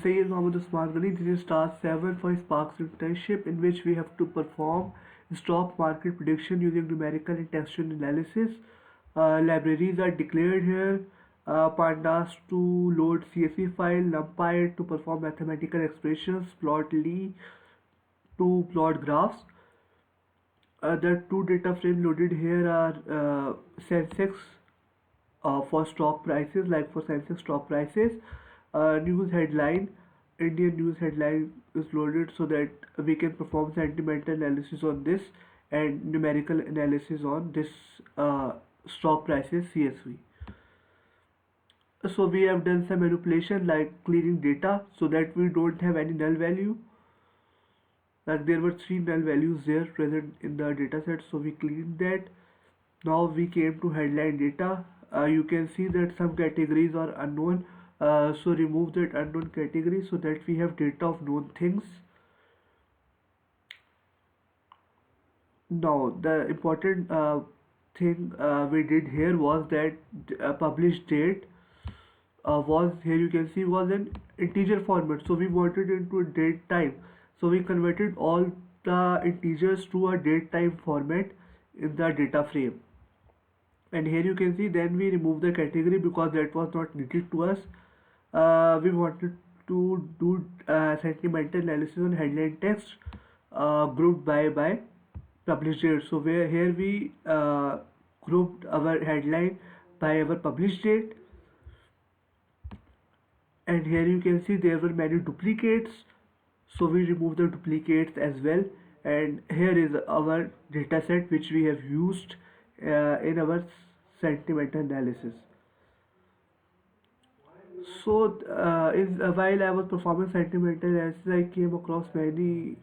Sayyid Mohammed Usman Ghani. This is task 7 for Sparks internship, in which we have to perform stock market prediction using numerical and textual analysis. Libraries are declared here. Pandas to load CSV file, NumPy to perform mathematical expressions, Plotly to plot graphs. The two data frames loaded here are Sensex for stock prices, like for Sensex stock prices. News headline, Indian news headline is loaded so that we can perform sentimental analysis on this and numerical analysis on this stock prices CSV. So we have done some manipulation like clearing data so that we don't have any null value. Like there were three null values there present in the data set, so we cleaned that. Now we came to headline data. You can see that some categories are unknown, so remove that unknown category so that we have data of known things. Now the important thing we did here was that published date was here, you can see, was an integer format, so we wanted into a date time, so we converted all the integers to a date time format in the data frame. And here you can see then we remove the category because that was not needed to us. We wanted to do sentimental analysis on headline text grouped by published date. So where here we grouped our headline by our published date, and here you can see there were many duplicates, so we remove the duplicates as well. And here is our data set which we have used in our sentimental analysis. So while I was performing sentimental analysis, I came across many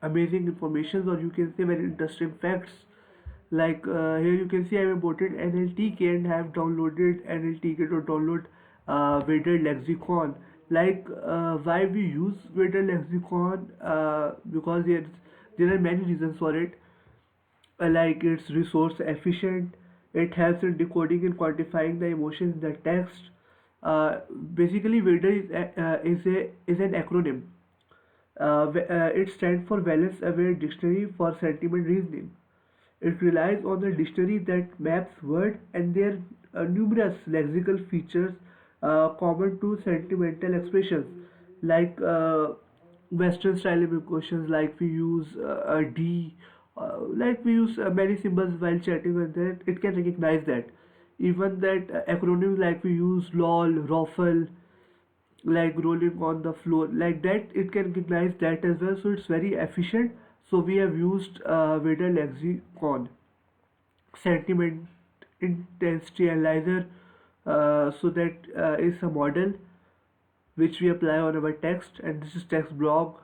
amazing informations, or you can say very interesting facts. Like here you can see I have imported NLTK and have downloaded NLTK to download Vader lexicon. Like why we use Vader lexicon, because there are many reasons for it. Like it's resource efficient, it helps in decoding and quantifying the emotions in the text. Basically Vader is an acronym. It stands for Wallace Aware Dictionary for Sentiment Reasoning. It relies on a dictionary that maps words and their numerous lexical features common to sentimental expressions, like Western style emotions, like we use a D, like we use many symbols while chatting, and that it can recognize that. Even that acronyms, like we use LOL, ROFL, like rolling on the floor, like that it can recognize that as well, so it's very efficient. So we have used Vader lexicon. Sentiment intensity analyzer, so that is a model which we apply on our text, and this is text blob,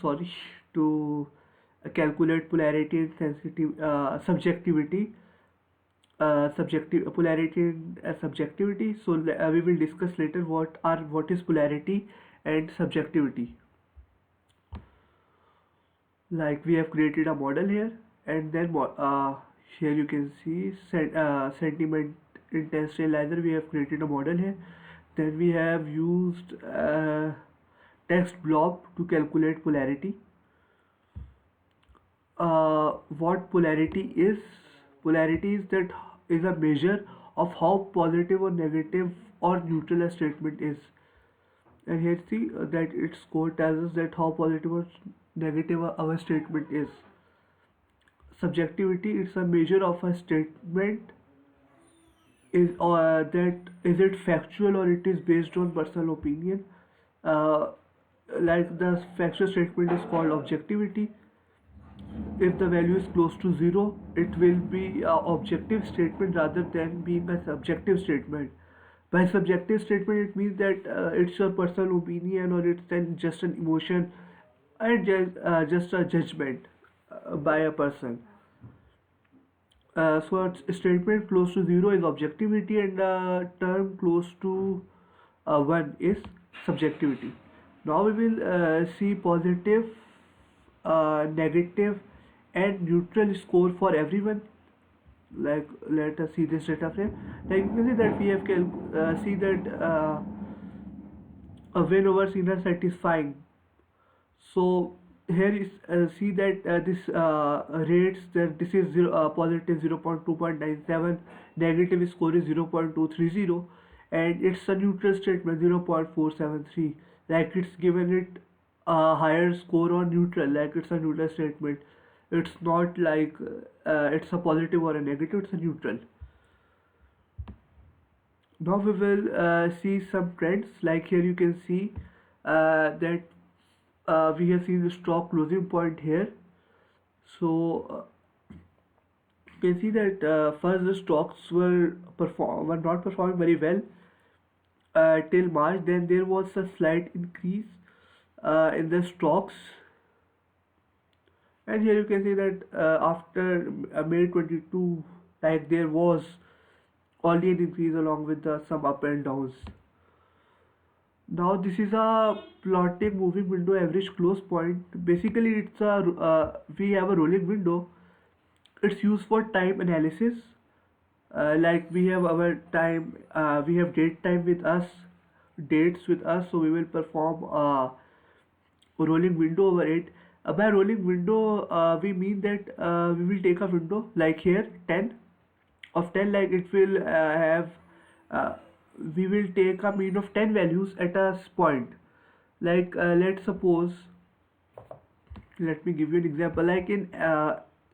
sorry, to calculate polarity and sensitive subjectivity, subjective polarity and subjectivity. So we will discuss later what is polarity and subjectivity. Like we have created a model here, and then here you can see sentiment intensity analyzer, we have created a model here. Then we have used text blob to calculate polarity. What polarity is that is a measure of how positive or negative or neutral a statement is. And here see that its code tells us that how positive or negative our statement is. Subjectivity, it's a measure of a statement is that is it factual or it is based on personal opinion. uh, like the factual statement is called objectivity. If the value is close to zero, it will be a objective statement rather than being a subjective statement. By subjective statement, it means that it's your personal opinion, or it's just an emotion, and just a judgment by a person. So a statement close to zero is objectivity, and a term close to one is subjectivity. Now we will see positive, negative, and neutral score for everyone. Like let us see this data frame. Like you can see that we have see that a win over Sinner satisfying. So here is see that this rates that this is positive 0.2.97, negative score is 0.230, and it's a neutral statement 0.473. Like it's given it a higher score on neutral, like it's a neutral statement. It's not like it's a positive or a negative, it's a neutral. Now we will see some trends. Like here you can see that we have seen the stock closing point here. So you can see that first the stocks were not performing very well till March. Then there was a slight increase in the stocks, and here you can see that after May 22, like there was only an increase along with some up and downs. Now this is a plotting moving window average close point. Basically, it's a we have a rolling window. It's used for time analysis. Like we have our time, we have date time with us, dates with us. So we will perform rolling window over it. By rolling window, we mean that we will take a window like here 10 of 10, like it will have uh, we will take a mean of 10 values at a point. Like let's suppose, let me give you an example. Like in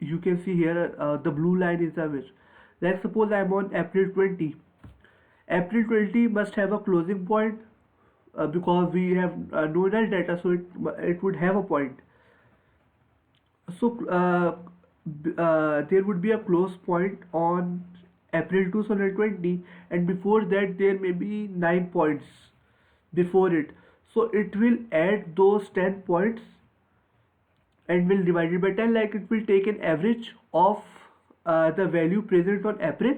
you can see here the blue line is the image. Let's suppose I'm on April 20. April 20 must have a closing point because we have no null data, so it would have a point. So there would be a close point on April 2020, and before that there may be 9 points before it. So it will add those 10 points and will divide it by 10, like it will take an average of the value present on April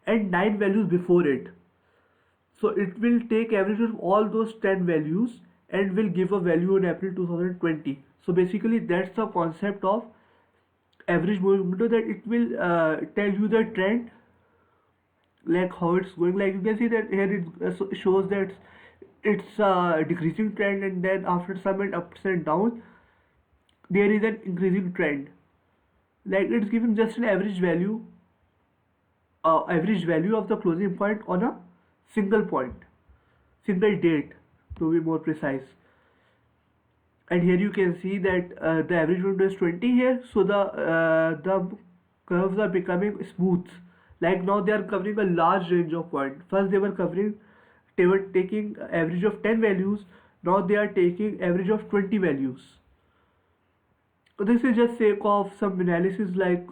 and 9 values before it. So it will take average of all those 10 values and will give a value on April 2020. So basically that's the concept of average moving window, that it will tell you the trend, like how it's going. Like you can see that here it shows that it's a decreasing trend, and then after some ups and downs there is an increasing trend. Like it's given just an average value of the closing point on a single point, single date to be more precise. And here you can see that the average window is 20 here. So the curves are becoming smooth. Like now they are covering a large range of points. First they were taking average of 10 values. Now they are taking average of 20 values. So this is just sake of some analysis, like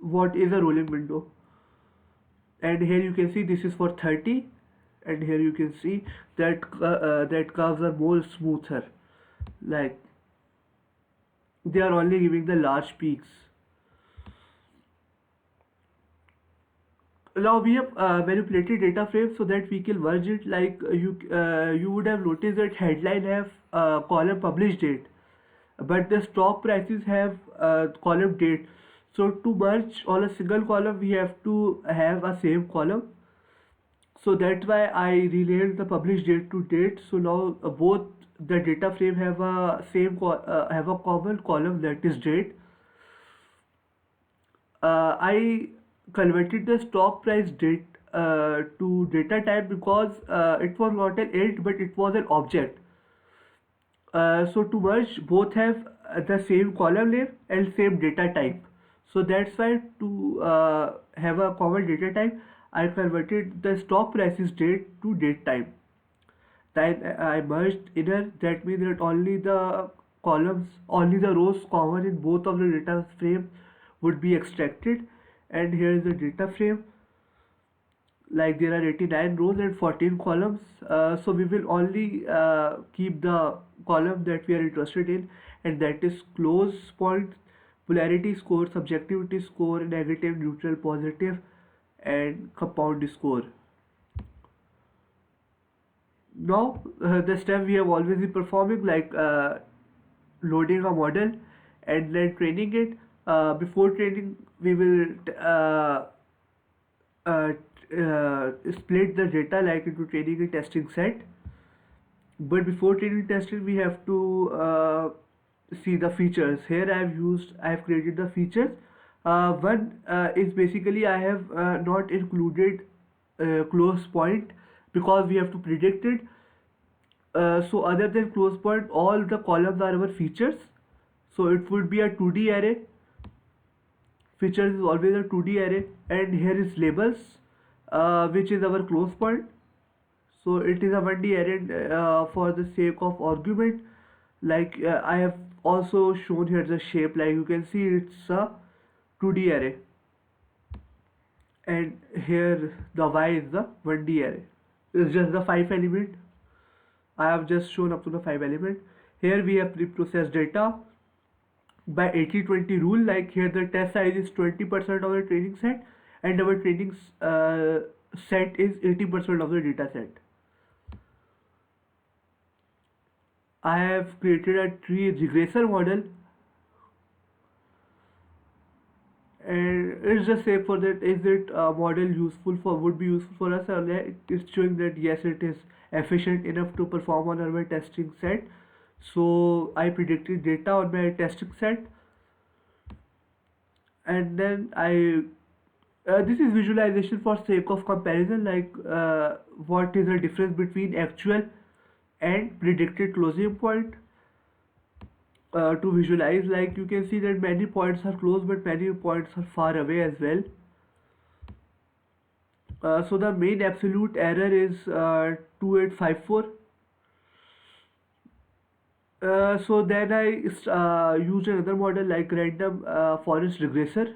what is a rolling window. And here you can see this is for 30, and here you can see that that curves are more smoother, like they are only giving the large peaks. Now we have manipulated data frame so that we can merge it. Like you would have noticed that headline have column published date, but the stock prices have column date. So to merge on a single column we have to have a same column. So that's why I renamed the published date to date. So now both the data frame have a have a common column, that is date. I converted the stock price date to data type because it was not an int but it was an object. So to merge both have the same column name and same data type. So that's why to have a common data type, I converted the stock prices date to date type. Then I merged inner. That means that only the rows common in both of the data frame would be extracted. And here is the data frame. Like there are 89 rows and 14 columns. So we will only keep the column that we are interested in, and that is close point, polarity score, subjectivity score, negative, neutral, positive, and compound score. Now the step we have always been performing, like loading a model and then training it. Before training we will uh, split the data like into training and testing set. But before training testing, we have to see the features. Here I've created the features. One is basically I have not included close point because we have to predict it. So other than close point, all the columns are our features. So it would be a 2D array. Features is always a 2D array, and here is labels, which is our close point. So it is a 1D array for the sake of argument. Like I have also shown here the shape. Like you can see, it's a 2D array, and here the Y is the 1D array. It's just the 5 element. I have just shown up to the 5 element. Here we have preprocessed data by 80-20 rule. Like here the test size is 20% of the training set, and our training set is 80% of the data set. I have created a tree regressor model, and it's just say for that, is it a model useful for, would be useful for us, or it's showing that yes, it is efficient enough to perform on our testing set. So I predicted data on my testing set, and then I this is visualization for sake of comparison. Like what is the difference between actual and predicted closing point. To visualize, like you can see that many points are close but many points are far away as well. So the main absolute error is 2854. So then I used another model like random forest regressor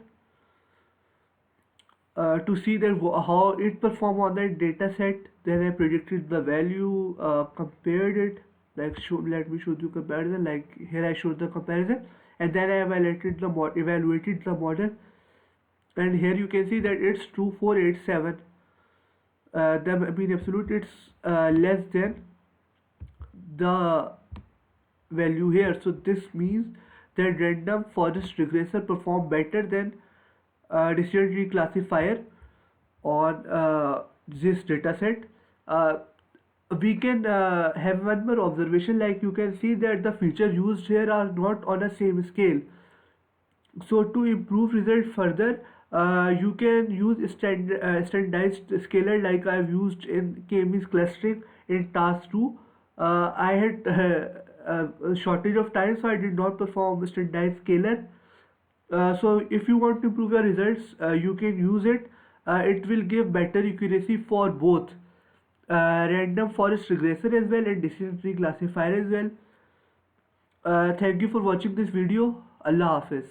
to see that how it performed on that data set. Then I predicted the value, compared it. Like let me show you comparison. Like here I showed the comparison, and then I evaluated the model, and here you can see that it's 2487. The mean absolute, it's less than the value here. So this means that random forest regressor perform better than decision tree classifier on this dataset. Uh, we can have one more observation. Like you can see that the features used here are not on a same scale. So to improve result further, you can use standardized scalar like I've used in k-means clustering in task 2. I had a shortage of time, so I did not perform standardized scalar. So if you want to improve your results, you can use it. It will give better accuracy for both random forest regressor as well and decision tree classifier as well. Thank you for watching this video. Allah Hafiz.